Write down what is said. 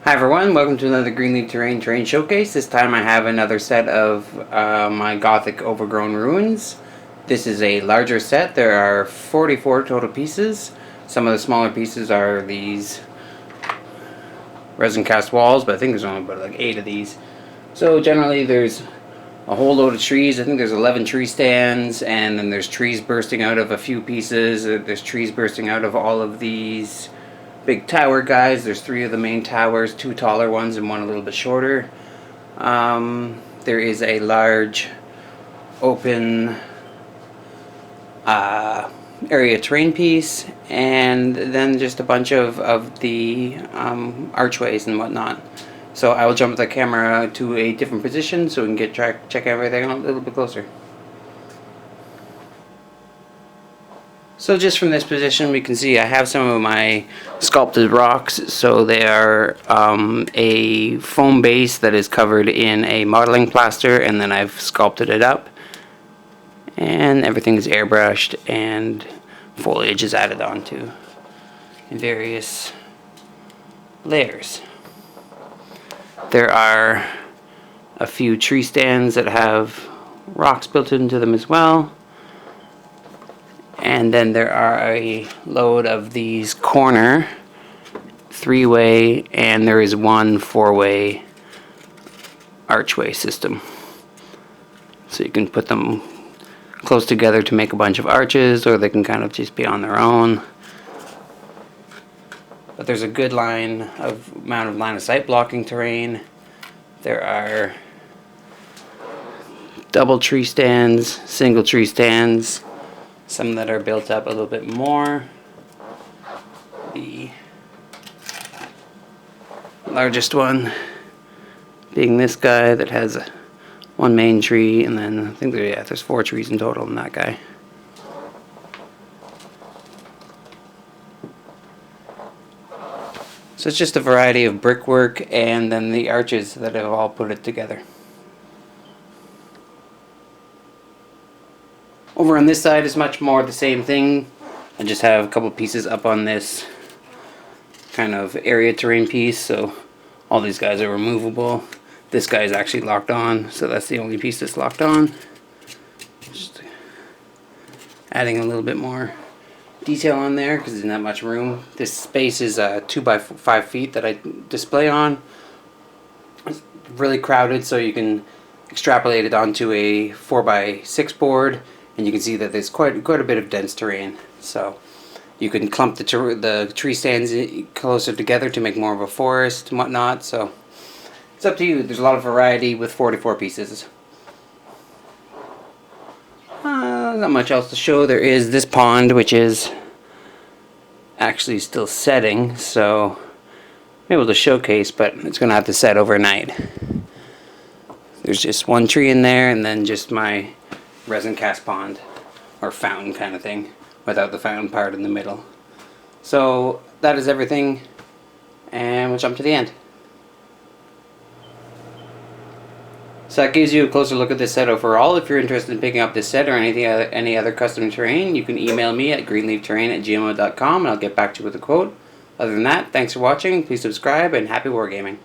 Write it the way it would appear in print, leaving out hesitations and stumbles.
Hi everyone, welcome to another Greenleaf Terrain Showcase. This time I have another set of my Gothic Overgrown ruins. This is a larger set. There are 44 total pieces. Some of the smaller pieces are these resin cast walls, but I think there's only about like 8 of these. So generally there's a whole load of trees. I think there's 11 tree stands, and then there's trees bursting out of a few pieces. There's trees bursting out of all of these big tower guys. There's 3 of the main towers, 2 taller ones and 1 a little bit shorter. There is a large open area terrain piece, and then just a bunch of the archways and whatnot. So I will jump the camera to a different position so we can check everything out a little bit closer. So just from this position we can see I have some of my sculpted rocks. So they are a foam base that is covered in a modeling plaster, and then I've sculpted it up, and everything is airbrushed and foliage is added onto in various layers. There are a few tree stands that have rocks built into them as well. And then there are a load of these corner 3-way, and there is 1 4-way archway system. So you can put them close together to make a bunch of arches, or they can kind of just be on their own. But there's a good amount of line of sight blocking terrain. There are double tree stands, single tree stands, some that are built up a little bit more. The largest one being this guy that has 1 main tree, and then I think there's 4 trees in total in that guy. So it's just a variety of brickwork and then the arches that have all put it together. Over on this side is much more the same thing. I just have a couple pieces up on this kind of area terrain piece, so all these guys are removable. This guy is actually locked on, so that's the only piece that's locked on. Just adding a little bit more detail on there because there's not much room. This space is 2 by 5 feet that I display on. It's really crowded, so you can extrapolate it onto a 4 by 6 board, and you can see that there's quite a bit of dense terrain. So you can clump the tree stands closer together to make more of a forest and whatnot. So it's up to you. There's a lot of variety with 44 pieces. Not much else to show. There is this pond, which is actually still setting, so I'm able to showcase, but it's going to have to set overnight. There's just 1 tree in there, and then just my resin cast pond, or fountain kind of thing, without the fountain part in the middle. So that is everything, and we'll jump to the end. So that gives you a closer look at this set overall. If you're interested in picking up this set or any other custom terrain, you can email me at greenleafterrain@gmail.com, and I'll get back to you with a quote. Other than that, thanks for watching, please subscribe, and happy wargaming.